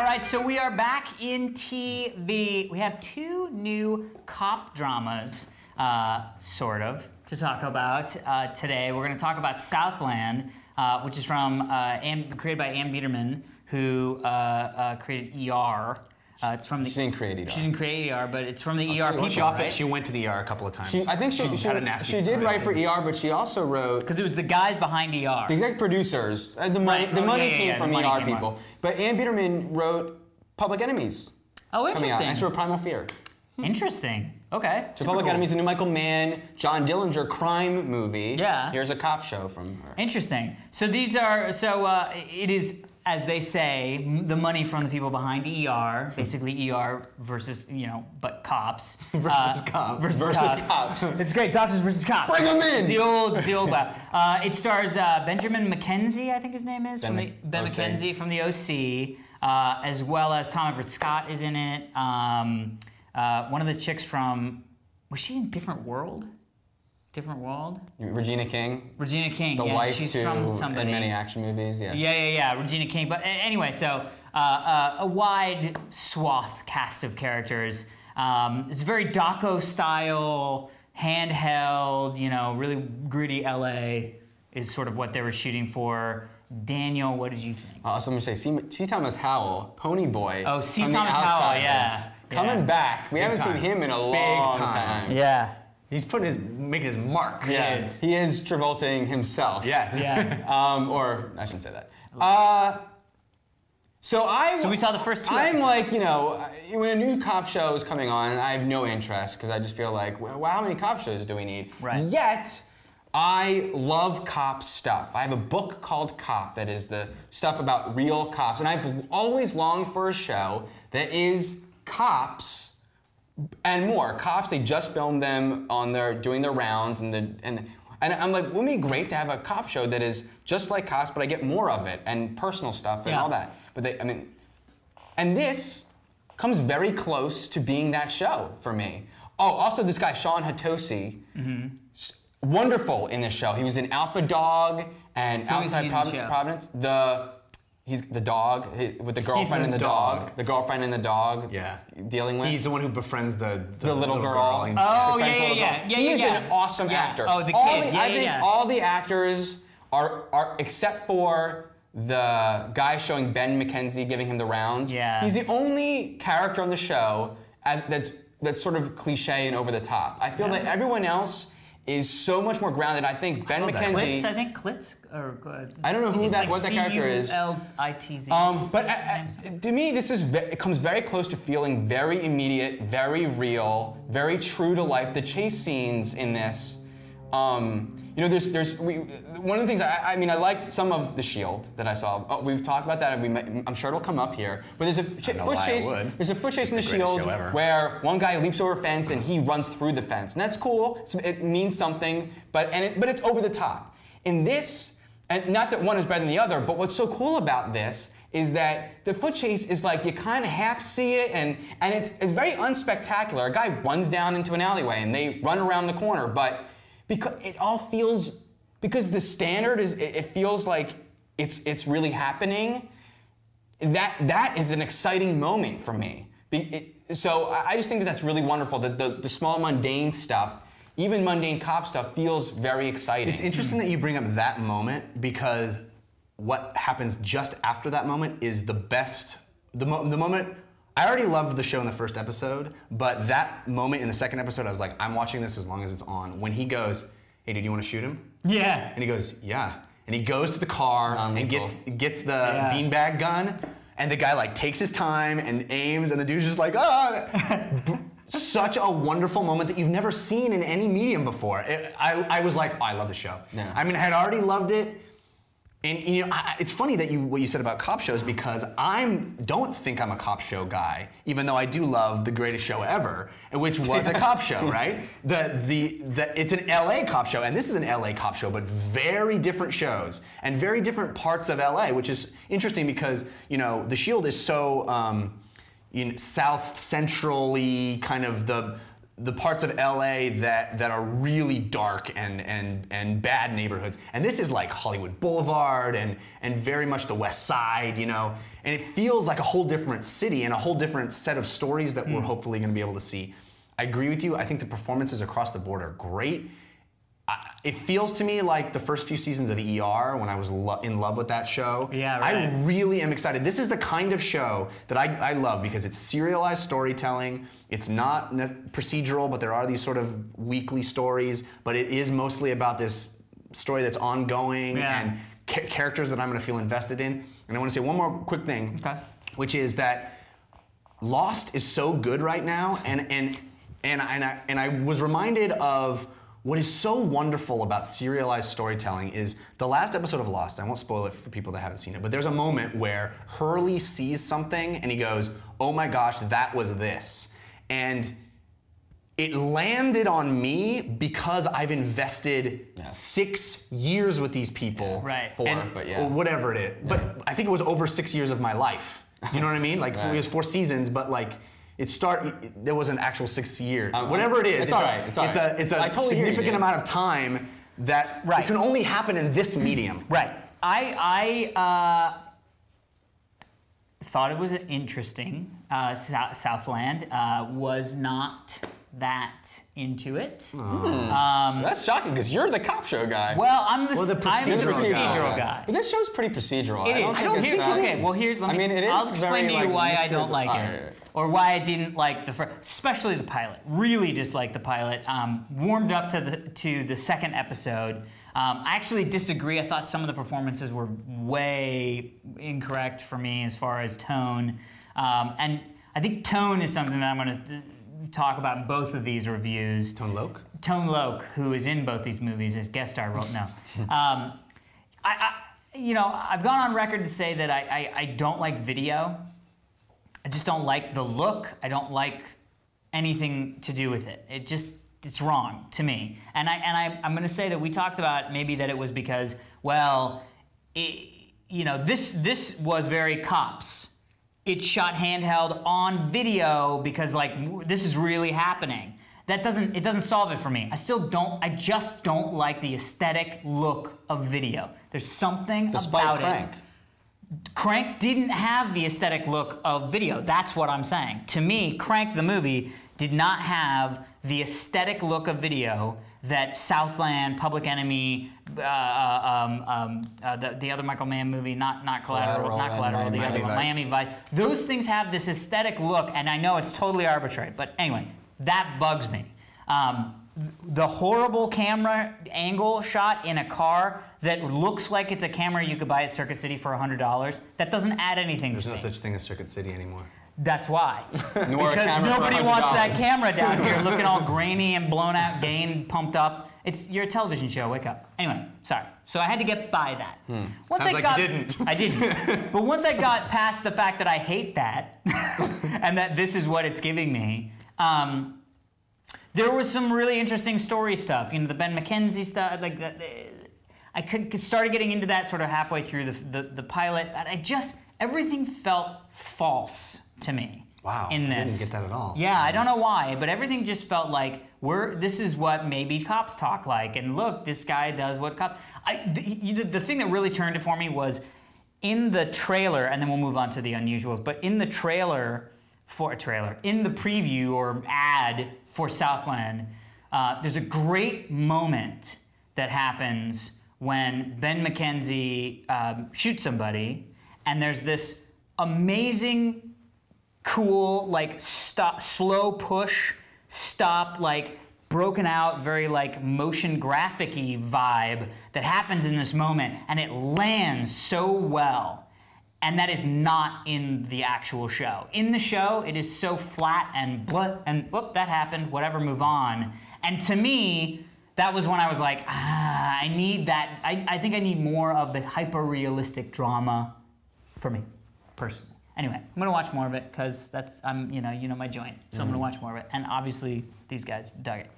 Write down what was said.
right, so we are back in TV. We have two new cop dramas, sort of, to talk about today. We're going to talk about Southland, which is from created by Ann Biederman, who created ER. It's from the, she didn't create ER. She didn't create ER, but it's from the ER people, right? She went to the ER a couple of times. I think she did write for ER, but she also wrote... Because it was the guys behind ER. The executive producers. The money came from ER people. But Ann Biederman wrote Public Enemies. Oh, interesting. Coming out. And she wrote Primal Fear. Interesting. Okay. So Public Enemies, a new Michael Mann, John Dillinger crime movie. Yeah. Here's a cop show from her. Interesting. So these are, it is, as they say, the money from the people behind ER, basically ER versus, but cops. Versus cops. Versus cops. It's great, doctors versus cops. Bring them in! The old it stars Benjamin McKenzie, I think his name is, Ben McKenzie from the OC, as well as Tom Everett Scott is in it. One of the chicks from, was she in Different World? Different World? Regina King. Regina King, the yeah, wife she's to from somebody. in many action movies, yeah. Yeah, Regina King. But anyway, so a wide swath cast of characters. It's very Daco style, handheld, really gritty LA is sort of what they were shooting for. Daniel, what did you think? Also, I'm going to say, C. Thomas Howell, Pony Boy. Oh, C. Thomas Howell, yeah. Coming back. We haven't seen him in a long time. Yeah. He's making his mark. Yeah, he is Travolting himself. Yeah. Or I shouldn't say that. So we saw the first two I'm episodes. like, when a new cop show is coming on, I have no interest because I just feel like, well, how many cop shows do we need? Right. Yet, I love cop stuff. I have a book called Cop that is the stuff about real cops, and I've always longed for a show that is cops and more. Cops, they just filmed them on doing their rounds, and I'm like, wouldn't it be great to have a cop show that is just like Cops, but I get more of it and personal stuff and all that. But and this comes very close to being that show for me. Oh, also this guy Sean Hatosi, wonderful in this show. He was in Alpha Dog and Outside Providence. He's the dog with the girlfriend and the dog. The girlfriend and the dog. Yeah. Dealing with. He's the one who befriends the little girl. Oh yeah. He is an awesome actor. Oh, the kid. I think all the actors are except for the guy showing Ben McKenzie giving him the rounds. Yeah. He's the only character on the show that's sort of cliche and over the top. I feel that everyone else is so much more grounded. I think Ben McKenzie. I think Klitz. I don't know what that character is. C-U-L-I-T-Z. But to me, it comes very close to feeling very immediate, very real, very true to life. The chase scenes in this, there's one of the things I liked some of The Shield that I saw. We've talked about that. I'm sure it'll come up here. But there's a foot chase. There's a foot chase in The Shield where one guy leaps over a fence and he runs through the fence, and that's cool. It means something, but it's over the top. In this, and not that one is better than the other, but what's so cool about this is that the foot chase is like you kind of half see it, and it's very unspectacular. A guy runs down into an alleyway and they run around the corner, but because it all feels, because the standard is, it feels like it's really happening. That is an exciting moment for me. So I just think that's really wonderful. That the small mundane stuff, even mundane cop stuff, feels very exciting. It's interesting that you bring up that moment, because what happens just after that moment is the best. The moment, I already loved the show in the first episode, but that moment in the second episode, I was like, I'm watching this as long as it's on. When he goes, hey, did you want to shoot him? Yeah. And he goes, yeah. And he goes to the car and gets the beanbag gun, and the guy takes his time and aims, and the dude's just like, oh. Such a wonderful moment that you've never seen in any medium before. I was like, oh, I love the show. Yeah. I mean, I had already loved it. And it's funny that what you said about cop shows, because I don't think I'm a cop show guy, even though I do love The Greatest Show Ever, which was a cop show, right? It's an LA cop show, and this is an LA cop show, but very different shows and very different parts of LA, which is interesting because The Shield is so South centrally kind of the parts of LA that are really dark and bad neighborhoods. And this is like Hollywood Boulevard and very much the West Side, you know. And it feels like a whole different city and a whole different set of stories that we're hopefully going to be able to see. I agree with you. I think the performances across the board are great. It feels to me like the first few seasons of ER when I was in love with that show. Yeah, right. I really am excited. This is the kind of show that I love because it's serialized storytelling. It's not procedural, but there are these sort of weekly stories. But it is mostly about this story that's ongoing and characters that I'm going to feel invested in. And I want to say one more quick thing, which is that Lost is so good right now, and I was reminded of what is so wonderful about serialized storytelling is the last episode of Lost, I won't spoil it for people that haven't seen it, but there's a moment where Hurley sees something and he goes, oh my gosh, that was this. And it landed on me because I've invested 6 years with these people. Right. Or whatever it is. But I think it was over 6 years of my life. You know what I mean? Like it was 4 seasons, but like, there was an actual 6 years. Whatever it is, it's all right. It's a totally significant amount of time that it can only happen in this medium. Right. I thought it was interesting. Southland was not that into it. That's shocking because you're the cop show guy. Well, I'm the procedural guy. But this show's pretty procedural. It is. I don't think Okay, well here, let me. I mean, it is I'll explain very, to you why I Mr. don't like it, or why I didn't like the first, especially the pilot. Really disliked the pilot. Warmed up to the second episode. I actually disagree. I thought some of the performances were way incorrect for me as far as tone, and I think tone is something that I'm going to talk about in both of these reviews. Tone Loc? Tone Loc, who is in both these movies as guest star role. No, I've gone on record to say that I don't like video. I just don't like the look. I don't like anything to do with it. It's wrong to me. And I'm going to say that we talked about maybe that it was because, well, this was very cops. It's shot handheld on video because like this is really happening. It doesn't solve it for me. I just don't like the aesthetic look of video. There's something about Crank. it. Crank didn't have the aesthetic look of video. That's what I'm saying. To me, Crank the movie did not have the aesthetic look of video that Southland, Public Enemy, the other Michael Mann movie, not Collateral, the other one, Miami Vice. Those things have this aesthetic look, and I know it's totally arbitrary, but anyway, that bugs me. The horrible camera angle shot in a car that looks like it's a camera you could buy at Circuit City for $100, that doesn't add anything to me. There's no such thing as Circuit City anymore. That's why. Because nobody wants that camera down here looking all grainy and blown out, gained, pumped up. You're a television show, wake up. Anyway, sorry. So I had to get by that. Once Sounds like you didn't. I didn't. But once I got past the fact that I hate that, and that this is what it's giving me, there was some really interesting story stuff. The Ben McKenzie stuff, like that. I started getting into that sort of halfway through the pilot. Everything felt false to me. Wow, in this. I didn't get that at all. Yeah, I don't know why, but everything just felt like this is what maybe cops talk like, and look, this guy does what cops. The thing that really turned it for me was in the trailer, and then we'll move on to the unusuals. But in the in the preview or ad for Southland, there's a great moment that happens when Ben McKenzie shoots somebody, and there's this amazing, cool, like slow push, stop, like broken out, very like motion graphic-y vibe that happens in this moment, and it lands so well. And that is not in the actual show. In the show, it is so flat and blah, and whoop, that happened, whatever, move on. And to me, that was when I was like, I need that. I think I need more of the hyper-realistic drama for me, personally. Anyway, I'm gonna watch more of it because you know my joint. So I'm gonna watch more of it. And obviously, these guys dug it.